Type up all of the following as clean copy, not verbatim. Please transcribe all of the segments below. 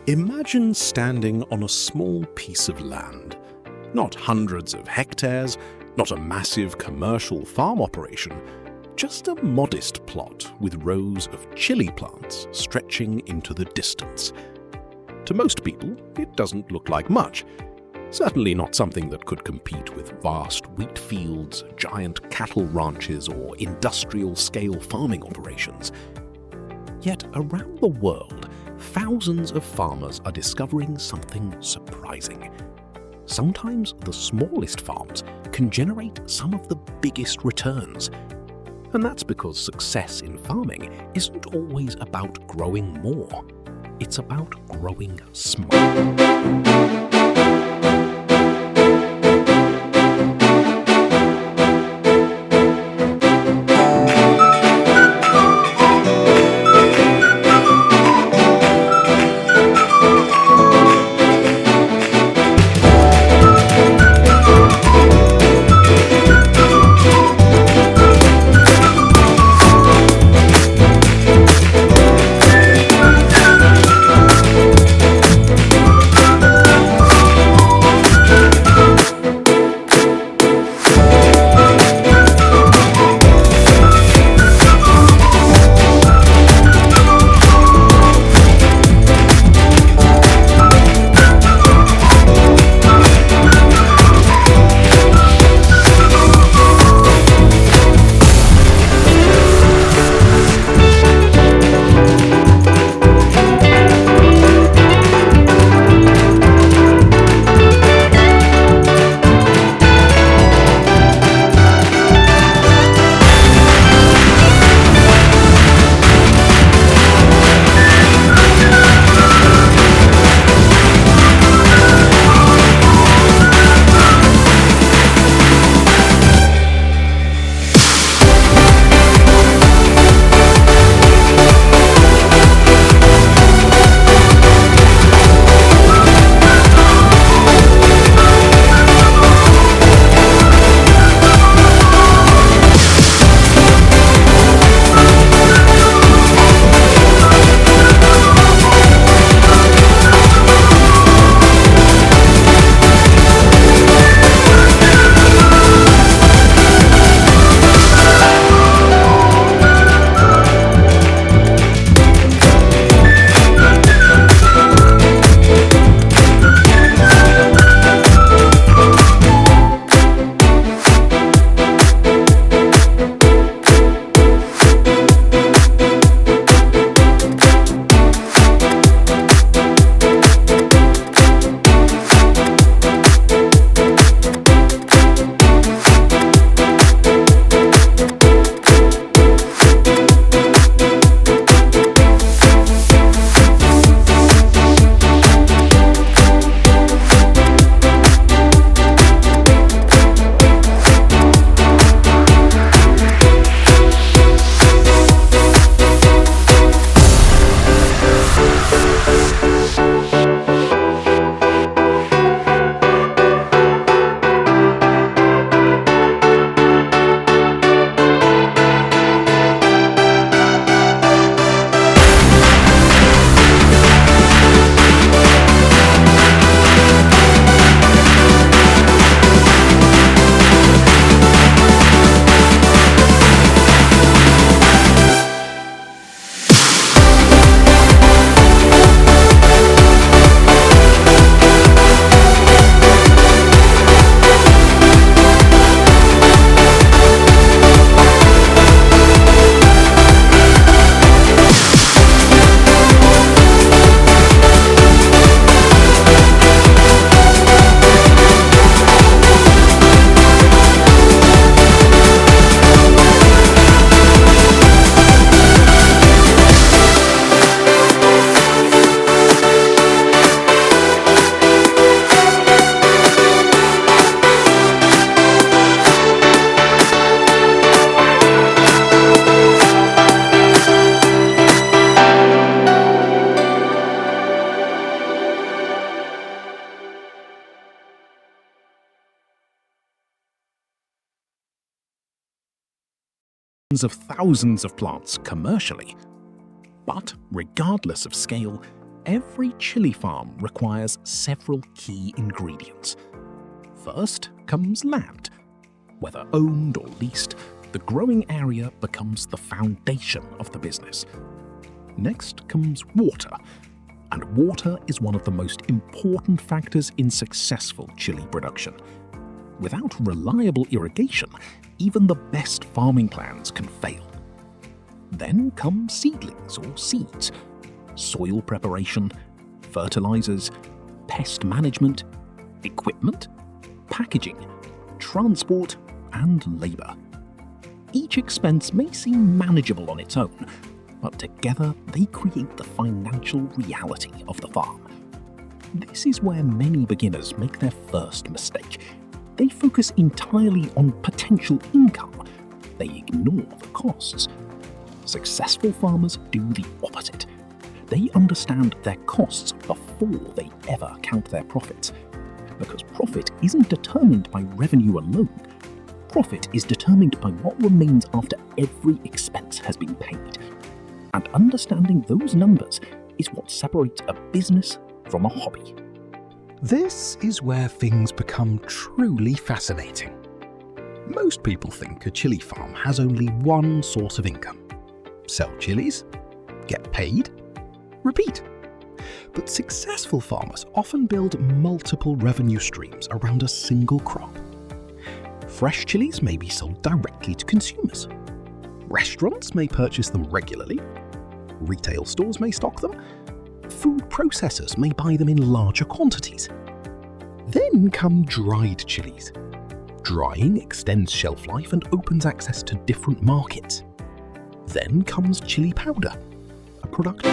Imagine standing on a small piece of land. Not hundreds of hectares, not a massive commercial farm operation, just a modest plot with rows of chili plants stretching into the distance. To most people, it doesn't look like much. Certainly not something that could compete with vast wheat fields, giant cattle ranches, or industrial-scale farming operations. Yet around the world, thousands of farmers are discovering something surprising. Sometimes the smallest farms can generate some of the biggest returns. And that's because success in farming isn't always about growing more. It's about growing smart. Of thousands of plants commercially. But regardless of scale, Every chili farm requires several key ingredients. First comes land. Whether owned or leased, the growing area becomes the foundation of the business. Next comes water. And water is one of the most important factors in successful chili production. Without reliable irrigation, even the best farming plans can fail. Then come seedlings or seeds, soil preparation, fertilizers, pest management, equipment, packaging, transport, and labor. Each expense may seem manageable on its own, but together they create the financial reality of the farm. This is where many beginners make their first mistake. They focus entirely on potential income. They ignore the costs. Successful farmers do the opposite. They understand their costs before they ever count their profits. Because profit isn't determined by revenue alone. Profit is determined by what remains after every expense has been paid. And understanding those numbers is what separates a business from a hobby. This is where things become truly fascinating. Most people think a chili farm has only one source of income. Sell chilies, get paid, repeat. But successful farmers often build multiple revenue streams around a single crop. Fresh chilies may be sold directly to consumers. Restaurants may purchase them regularly. Retail stores may stock them. Food processors may buy them in larger quantities. Then come dried chilies. Drying extends shelf life and opens access to different markets. Then comes chili powder, a product.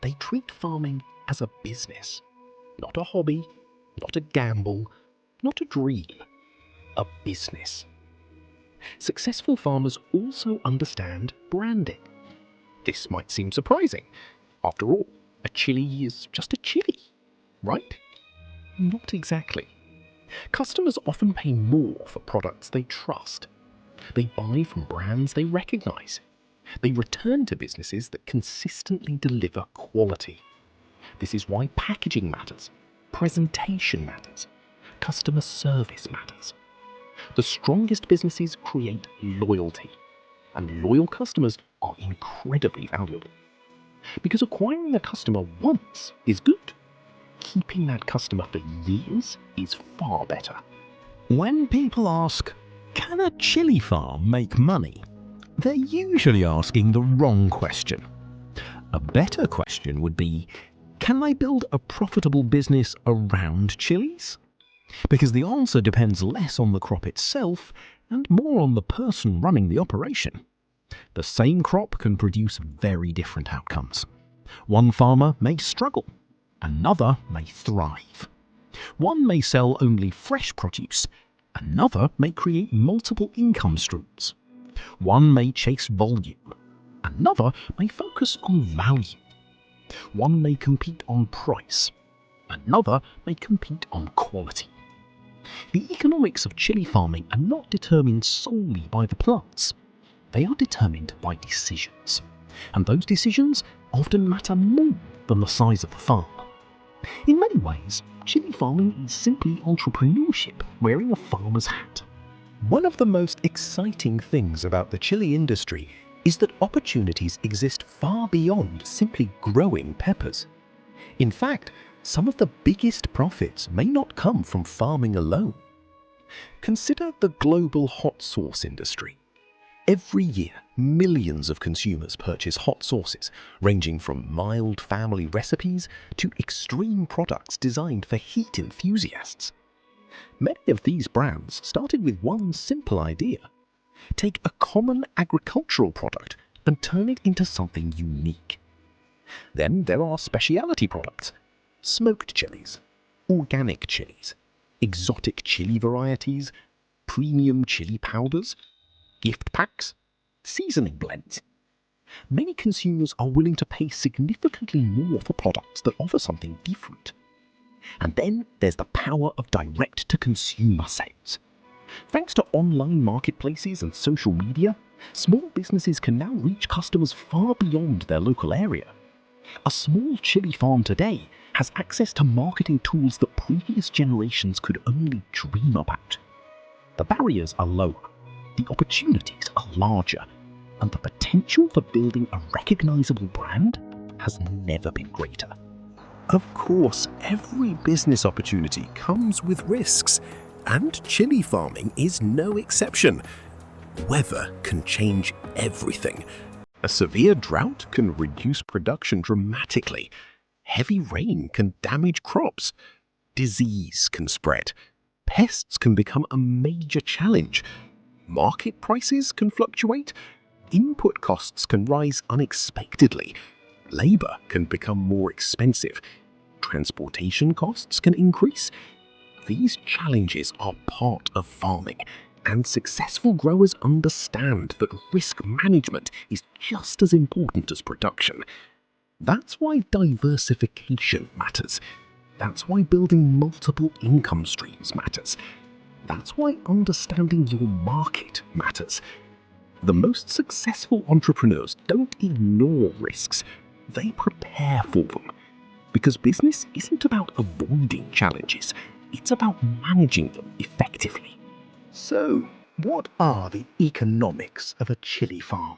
They treat farming as a business, not a hobby, not a gamble, not a dream, a business. Successful farmers also understand branding. This might seem surprising. After all, a chili is just a chili, right? Not exactly. Customers often pay more for products they trust. They buy from brands they recognize. They return to businesses that consistently deliver quality. This is why packaging matters, presentation matters, customer service matters. The strongest businesses create loyalty, and loyal customers are incredibly valuable. Because acquiring a customer once is good, keeping that customer for years is far better. When people ask, can a chili farm make money? They're usually asking the wrong question. A better question would be, can they build a profitable business around chilies? Because the answer depends less on the crop itself and more on the person running the operation. The same crop can produce very different outcomes. One farmer may struggle, another may thrive. One may sell only fresh produce, another may create multiple income streams. One may chase volume, another may focus on value. One may compete on price, another may compete on quality. The economics of chili farming are not determined solely by the plants. They are determined by decisions, and those decisions often matter more than the size of the farm. In many ways, chili farming is simply entrepreneurship wearing a farmer's hat. One of the most exciting things about the chili industry is that opportunities exist far beyond simply growing peppers. In fact, some of the biggest profits may not come from farming alone. Consider the global hot sauce industry. Every year, millions of consumers purchase hot sauces, ranging from mild family recipes to extreme products designed for heat enthusiasts. Many of these brands started with one simple idea: take a common agricultural product and turn it into something unique. Then there are specialty products: smoked chilies, organic chilies, exotic chili varieties, premium chili powders, gift packs, seasoning blends. Many consumers are willing to pay significantly more for products that offer something different. And then there's the power of direct-to-consumer sales. Thanks to online marketplaces and social media, small businesses can now reach customers far beyond their local area. A small chili farm today has access to marketing tools that previous generations could only dream about. The barriers are lower, the opportunities are larger, and the potential for building a recognizable brand has never been greater. Of course, every business opportunity comes with risks, and chili farming is no exception. Weather can change everything. A severe drought can reduce production dramatically. Heavy rain can damage crops. Disease can spread. Pests can become a major challenge. Market prices can fluctuate. Input costs can rise unexpectedly. Labor can become more expensive. Transportation costs can increase. These challenges are part of farming, and successful growers understand that risk management is just as important as production. That's why diversification matters. That's why building multiple income streams matters. That's why understanding your market matters. The most successful entrepreneurs don't ignore risks, they prepare for them. Because business isn't about avoiding challenges, it's about managing them effectively. So, what are the economics of a chili farm?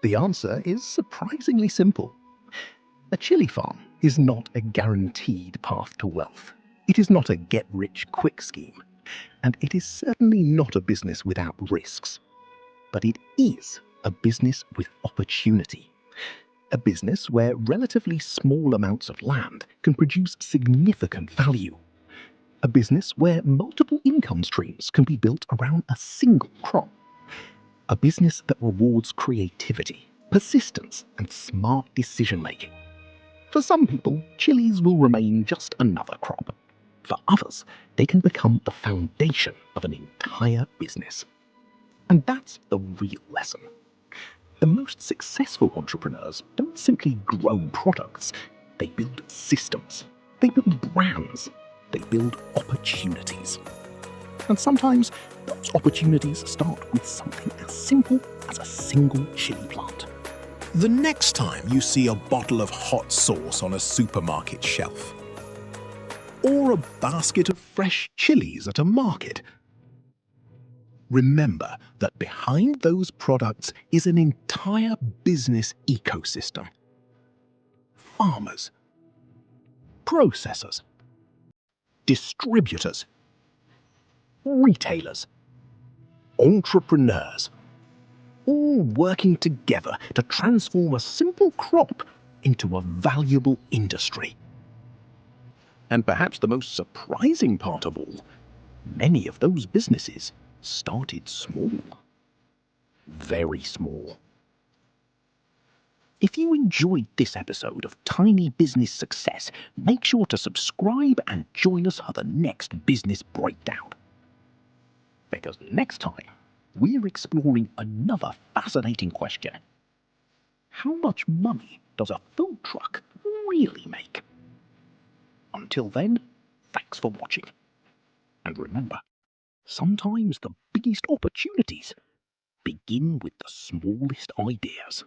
The answer is surprisingly simple. A chili farm is not a guaranteed path to wealth. It is not a get-rich-quick scheme, and it is certainly not a business without risks. But it is a business with opportunity. A business where relatively small amounts of land can produce significant value. A business where multiple income streams can be built around a single crop. A business that rewards creativity, persistence, and smart decision-making. For some people, chilies will remain just another crop. For others, they can become the foundation of an entire business. And that's the real lesson. The most successful entrepreneurs don't simply grow products, they build systems, they build brands, they build opportunities. And sometimes those opportunities start with something as simple as a single chili plant. The next time you see a bottle of hot sauce on a supermarket shelf, or a basket of fresh chilies at a market, remember that behind those products is an entire business ecosystem. Farmers, processors, distributors, retailers, entrepreneurs, all working together to transform a simple crop into a valuable industry. And perhaps the most surprising part of all, many of those businesses started small. Very small. If you enjoyed this episode of Tiny Business Success, make sure to subscribe and join us for the next business breakdown. Because next time, we're exploring another fascinating question. How much money does a food truck really make? Until then, thanks for watching. And remember, sometimes the biggest opportunities begin with the smallest ideas.